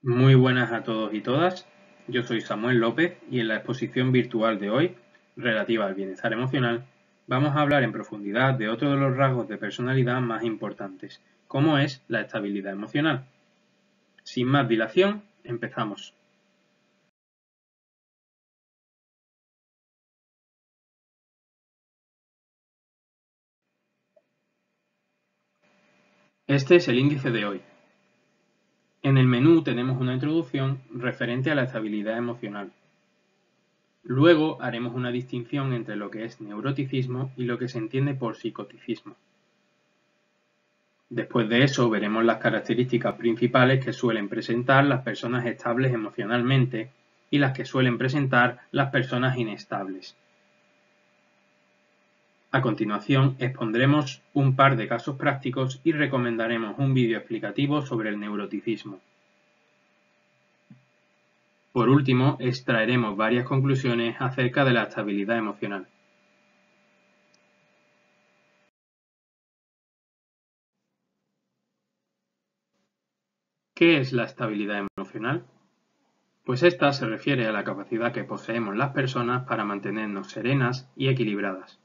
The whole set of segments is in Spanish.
Muy buenas a todos y todas, yo soy Samuel López y en la exposición virtual de hoy, relativa al bienestar emocional, vamos a hablar en profundidad de otro de los rasgos de personalidad más importantes, como es la estabilidad emocional. Sin más dilación, empezamos. Este es el índice de hoy. En el menú tenemos una introducción referente a la estabilidad emocional. Luego haremos una distinción entre lo que es neuroticismo y lo que se entiende por psicoticismo. Después de eso veremos las características principales que suelen presentar las personas estables emocionalmente y las que suelen presentar las personas inestables. A continuación expondremos un par de casos prácticos y recomendaremos un vídeo explicativo sobre el neuroticismo. Por último, extraeremos varias conclusiones acerca de la estabilidad emocional. ¿Qué es la estabilidad emocional? Pues esta se refiere a la capacidad que poseemos las personas para mantenernos serenas y equilibradas.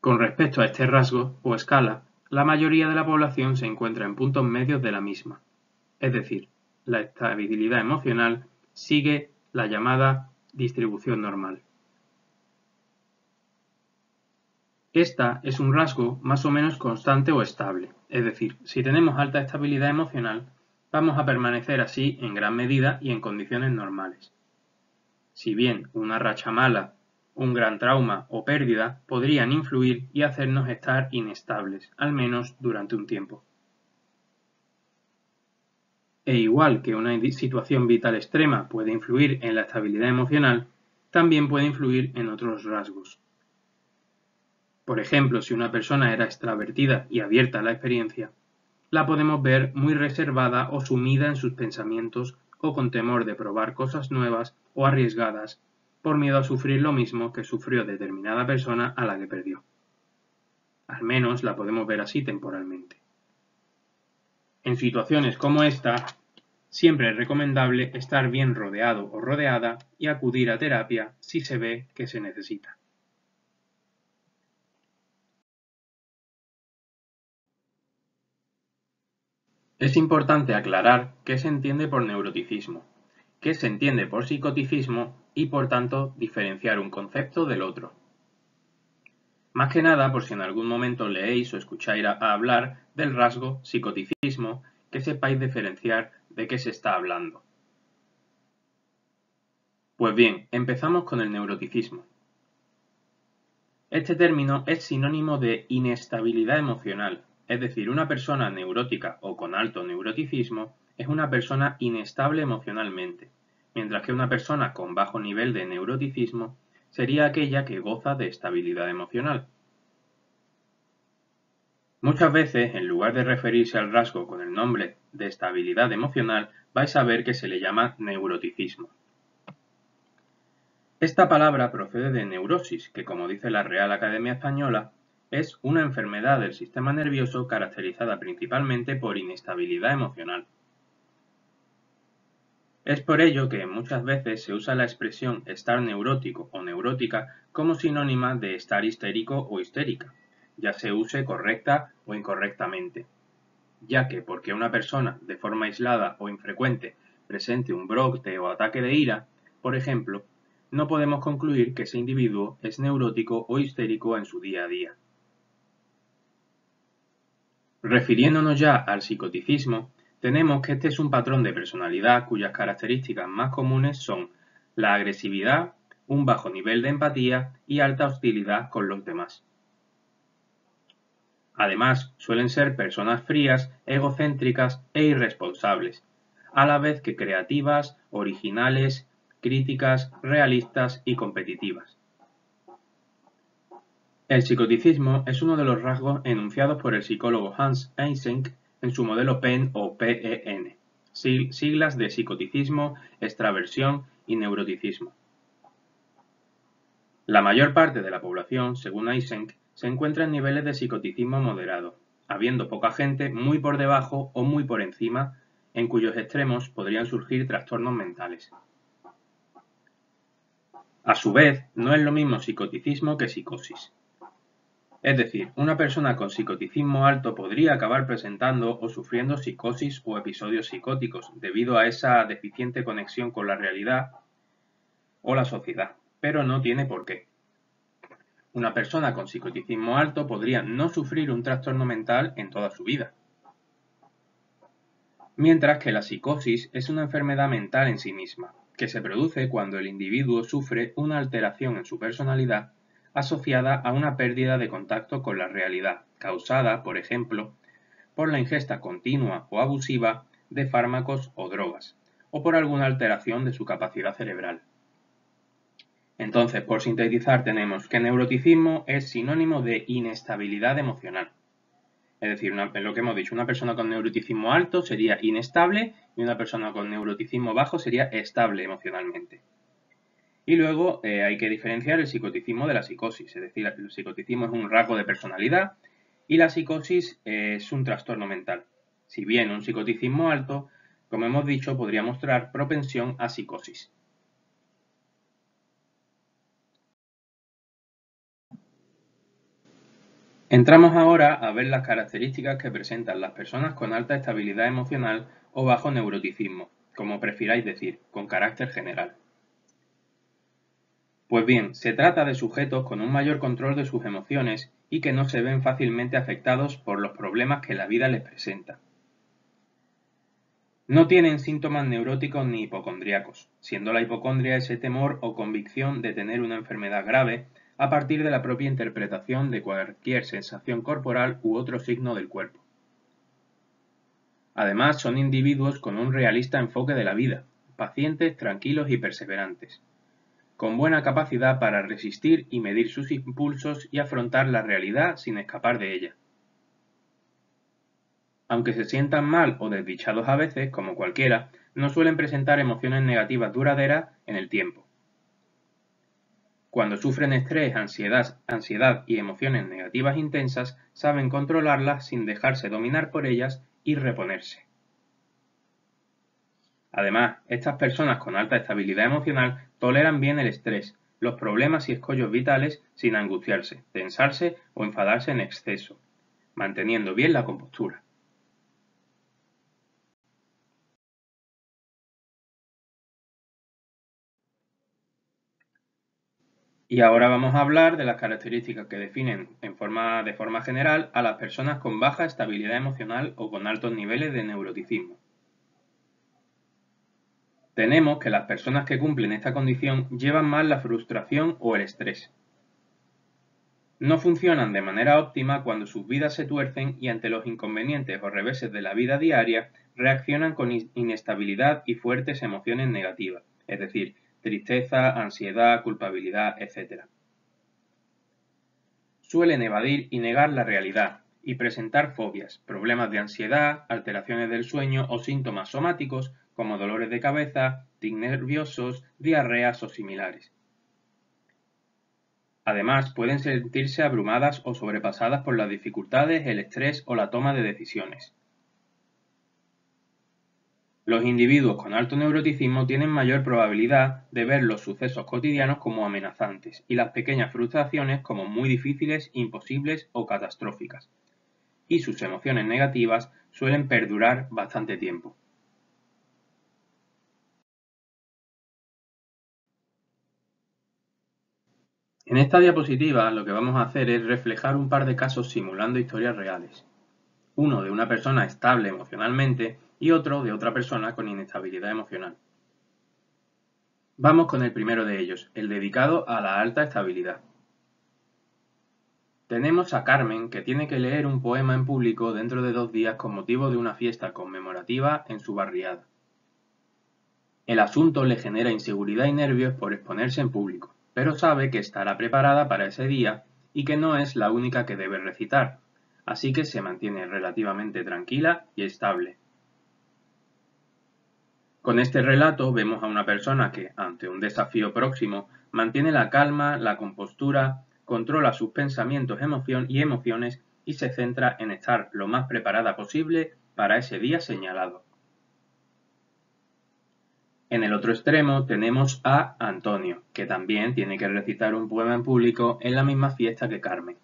Con respecto a este rasgo o escala, la mayoría de la población se encuentra en puntos medios de la misma, es decir, la estabilidad emocional sigue la llamada distribución normal. Esta es un rasgo más o menos constante o estable, es decir, si tenemos alta estabilidad emocional, vamos a permanecer así en gran medida y en condiciones normales. Si bien una racha mala, un gran trauma o pérdida podrían influir y hacernos estar inestables, al menos durante un tiempo. E igual que una situación vital extrema puede influir en la estabilidad emocional, también puede influir en otros rasgos. Por ejemplo, si una persona era extravertida y abierta a la experiencia, la podemos ver muy reservada o sumida en sus pensamientos o con temor de probar cosas nuevas o arriesgadas por miedo a sufrir lo mismo que sufrió determinada persona a la que perdió. Al menos la podemos ver así temporalmente. En situaciones como esta, siempre es recomendable estar bien rodeado o rodeada y acudir a terapia si se ve que se necesita. Es importante aclarar qué se entiende por neuroticismo, qué se entiende por psicoticismo y, por tanto, diferenciar un concepto del otro. Más que nada, por si en algún momento leéis o escucháis hablar del rasgo psicoticismo, que sepáis diferenciar de qué se está hablando. Pues bien, empezamos con el neuroticismo. Este término es sinónimo de inestabilidad emocional, es decir, una persona neurótica o con alto neuroticismo es una persona inestable emocionalmente, mientras que una persona con bajo nivel de neuroticismo sería aquella que goza de estabilidad emocional. Muchas veces, en lugar de referirse al rasgo con el nombre de estabilidad emocional, vais a ver que se le llama neuroticismo. Esta palabra procede de neurosis, que como dice la Real Academia Española, es una enfermedad del sistema nervioso caracterizada principalmente por inestabilidad emocional. Es por ello que muchas veces se usa la expresión estar neurótico o neurótica como sinónima de estar histérico o histérica, ya se use correcta o incorrectamente, ya que porque una persona de forma aislada o infrecuente presente un brote o ataque de ira, por ejemplo, no podemos concluir que ese individuo es neurótico o histérico en su día a día. Refiriéndonos ya al psicoticismo, tenemos que este es un patrón de personalidad cuyas características más comunes son la agresividad, un bajo nivel de empatía y alta hostilidad con los demás. Además, suelen ser personas frías, egocéntricas e irresponsables, a la vez que creativas, originales, críticas, realistas y competitivas. El psicoticismo es uno de los rasgos enunciados por el psicólogo Hans Eysenck en su modelo PEN o PEN, siglas de psicoticismo, extraversión y neuroticismo. La mayor parte de la población, según Eysenck, se encuentra en niveles de psicoticismo moderado, habiendo poca gente muy por debajo o muy por encima en cuyos extremos podrían surgir trastornos mentales. A su vez, no es lo mismo psicoticismo que psicosis. Es decir, una persona con psicoticismo alto podría acabar presentando o sufriendo psicosis o episodios psicóticos debido a esa deficiente conexión con la realidad o la sociedad, pero no tiene por qué. Una persona con psicoticismo alto podría no sufrir un trastorno mental en toda su vida. Mientras que la psicosis es una enfermedad mental en sí misma, que se produce cuando el individuo sufre una alteración en su personalidad asociada a una pérdida de contacto con la realidad, causada, por ejemplo, por la ingesta continua o abusiva de fármacos o drogas, o por alguna alteración de su capacidad cerebral. Entonces, por sintetizar, tenemos que neuroticismo es sinónimo de inestabilidad emocional. Es decir, lo que hemos dicho, una persona con neuroticismo alto sería inestable y una persona con neuroticismo bajo sería estable emocionalmente. Y luego hay que diferenciar el psicoticismo de la psicosis, es decir, el psicoticismo es un rasgo de personalidad y la psicosis es un trastorno mental. Si bien un psicoticismo alto, como hemos dicho, podría mostrar propensión a psicosis. Entramos ahora a ver las características que presentan las personas con alta estabilidad emocional o bajo neuroticismo, como prefiráis decir, con carácter general. Pues bien, se trata de sujetos con un mayor control de sus emociones y que no se ven fácilmente afectados por los problemas que la vida les presenta. No tienen síntomas neuróticos ni hipocondríacos, siendo la hipocondria ese temor o convicción de tener una enfermedad grave a partir de la propia interpretación de cualquier sensación corporal u otro signo del cuerpo. Además, son individuos con un realista enfoque de la vida, pacientes, tranquilos y perseverantes, con buena capacidad para resistir y medir sus impulsos y afrontar la realidad sin escapar de ella. Aunque se sientan mal o desdichados a veces, como cualquiera, no suelen presentar emociones negativas duraderas en el tiempo. Cuando sufren estrés, ansiedad y emociones negativas intensas, saben controlarlas sin dejarse dominar por ellas y reponerse. Además, estas personas con alta estabilidad emocional toleran bien el estrés, los problemas y escollos vitales sin angustiarse, tensarse o enfadarse en exceso, manteniendo bien la compostura. Y ahora vamos a hablar de las características que definen de forma general a las personas con baja estabilidad emocional o con altos niveles de neuroticismo. Tenemos que las personas que cumplen esta condición llevan más la frustración o el estrés. No funcionan de manera óptima cuando sus vidas se tuercen y ante los inconvenientes o reveses de la vida diaria reaccionan con inestabilidad y fuertes emociones negativas, es decir, tristeza, ansiedad, culpabilidad, etc. Suelen evadir y negar la realidad y presentar fobias, problemas de ansiedad, alteraciones del sueño o síntomas somáticos como dolores de cabeza, tics nerviosos, diarreas o similares. Además, pueden sentirse abrumadas o sobrepasadas por las dificultades, el estrés o la toma de decisiones. Los individuos con alto neuroticismo tienen mayor probabilidad de ver los sucesos cotidianos como amenazantes y las pequeñas frustraciones como muy difíciles, imposibles o catastróficas, y sus emociones negativas suelen perdurar bastante tiempo. En esta diapositiva lo que vamos a hacer es reflejar un par de casos simulando historias reales. Uno de una persona estable emocionalmente y otro de otra persona con inestabilidad emocional. Vamos con el primero de ellos, el dedicado a la alta estabilidad. Tenemos a Carmen que tiene que leer un poema en público dentro de 2 días con motivo de una fiesta conmemorativa en su barriada. El asunto le genera inseguridad y nervios por exponerse en público, pero sabe que estará preparada para ese día y que no es la única que debe recitar, así que se mantiene relativamente tranquila y estable. Con este relato vemos a una persona que, ante un desafío próximo, mantiene la calma, la compostura, controla sus pensamientos y emociones y se centra en estar lo más preparada posible para ese día señalado. En el otro extremo tenemos a Antonio, que también tiene que recitar un poema en público en la misma fiesta que Carmen.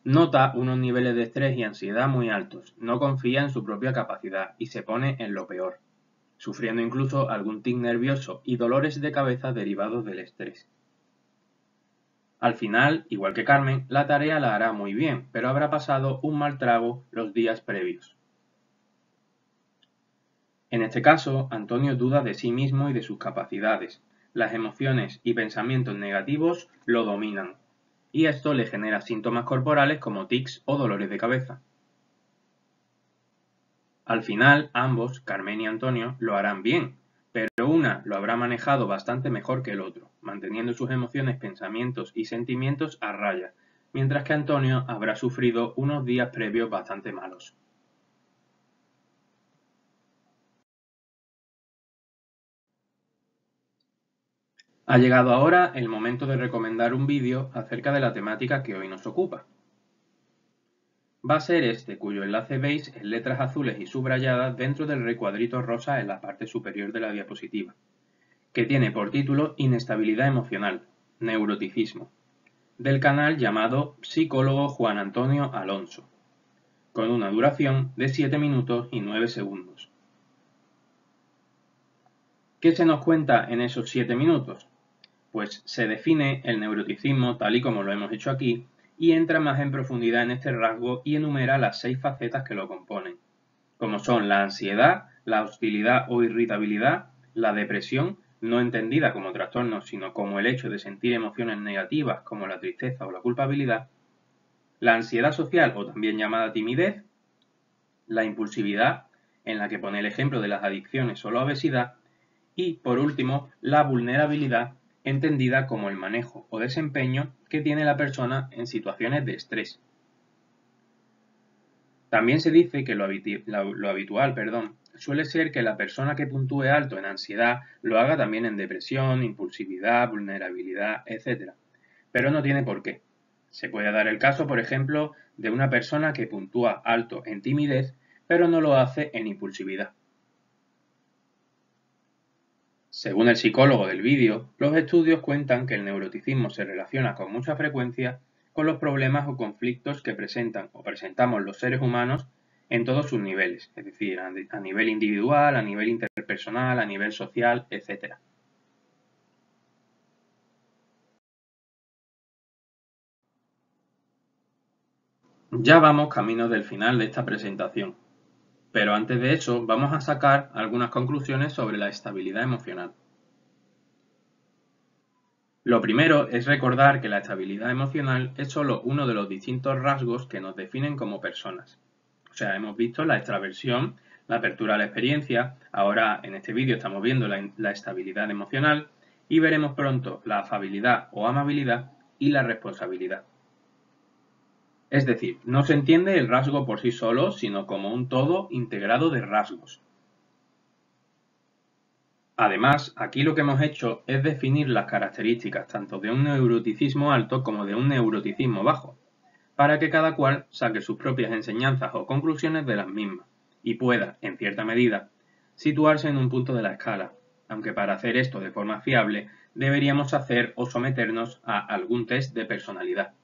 Nota unos niveles de estrés y ansiedad muy altos, no confía en su propia capacidad y se pone en lo peor, sufriendo incluso algún tic nervioso y dolores de cabeza derivados del estrés. Al final, igual que Carmen, la tarea la hará muy bien, pero habrá pasado un mal trago los días previos. En este caso, Antonio duda de sí mismo y de sus capacidades. Las emociones y pensamientos negativos lo dominan, y esto le genera síntomas corporales como tics o dolores de cabeza. Al final, ambos, Carmen y Antonio, lo harán bien, pero una lo habrá manejado bastante mejor que el otro, manteniendo sus emociones, pensamientos y sentimientos a raya, mientras que Antonio habrá sufrido unos días previos bastante malos. Ha llegado ahora el momento de recomendar un vídeo acerca de la temática que hoy nos ocupa. Va a ser este, cuyo enlace veis en letras azules y subrayadas dentro del recuadrito rosa en la parte superior de la diapositiva, que tiene por título Inestabilidad emocional, neuroticismo, del canal llamado Psicólogo Juan Antonio Alonso, con una duración de 7 minutos y 9 segundos. ¿Qué se nos cuenta en esos 7 minutos? Pues se define el neuroticismo tal y como lo hemos hecho aquí y entra más en profundidad en este rasgo y enumera las 6 facetas que lo componen, como son la ansiedad, la hostilidad o irritabilidad, la depresión, no entendida como trastorno, sino como el hecho de sentir emociones negativas como la tristeza o la culpabilidad, la ansiedad social o también llamada timidez, la impulsividad, en la que pone el ejemplo de las adicciones o la obesidad, y, por último, la vulnerabilidad, entendida como el manejo o desempeño que tiene la persona en situaciones de estrés. También se dice que lo habitual suele ser que la persona que puntúe alto en ansiedad lo haga también en depresión, impulsividad, vulnerabilidad, etc. Pero no tiene por qué. Se puede dar el caso, por ejemplo, de una persona que puntúa alto en timidez, pero no lo hace en impulsividad. Según el psicólogo del vídeo, los estudios cuentan que el neuroticismo se relaciona con mucha frecuencia con los problemas o conflictos que presentan o presentamos los seres humanos en todos sus niveles, es decir, a nivel individual, a nivel interpersonal, a nivel social, etc. Ya vamos camino del final de esta presentación, pero antes de eso vamos a sacar algunas conclusiones sobre la estabilidad emocional. Lo primero es recordar que la estabilidad emocional es solo uno de los distintos rasgos que nos definen como personas. O sea, hemos visto la extraversión, la apertura a la experiencia, ahora en este vídeo estamos viendo la estabilidad emocional y veremos pronto la afabilidad o amabilidad y la responsabilidad. Es decir, no se entiende el rasgo por sí solo, sino como un todo integrado de rasgos. Además, aquí lo que hemos hecho es definir las características tanto de un neuroticismo alto como de un neuroticismo bajo, para que cada cual saque sus propias enseñanzas o conclusiones de las mismas, y pueda, en cierta medida, situarse en un punto de la escala, aunque para hacer esto de forma fiable deberíamos hacer o someternos a algún test de personalidad.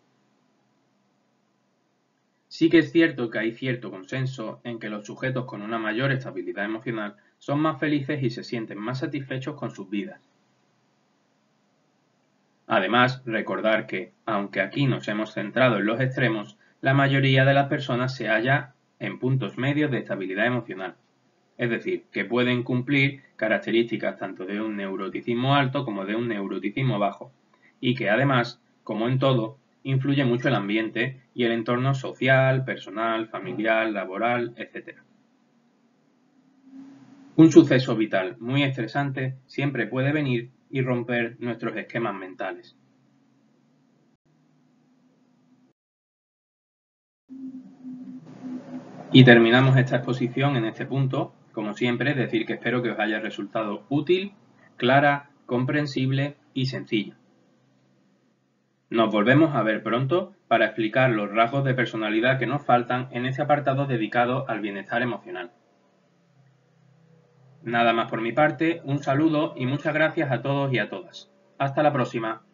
Sí que es cierto que hay cierto consenso en que los sujetos con una mayor estabilidad emocional son más felices y se sienten más satisfechos con sus vidas. Además, recordar que, aunque aquí nos hemos centrado en los extremos, la mayoría de las personas se halla en puntos medios de estabilidad emocional, es decir, que pueden cumplir características tanto de un neuroticismo alto como de un neuroticismo bajo, y que además, como en todo, influye mucho el ambiente y el entorno social, personal, familiar, laboral, etc. Un suceso vital muy estresante siempre puede venir y romper nuestros esquemas mentales. Y terminamos esta exposición en este punto, como siempre, decir que espero que os haya resultado útil, clara, comprensible y sencilla. Nos volvemos a ver pronto para explicar los rasgos de personalidad que nos faltan en este apartado dedicado al bienestar emocional. Nada más por mi parte, un saludo y muchas gracias a todos y a todas. Hasta la próxima.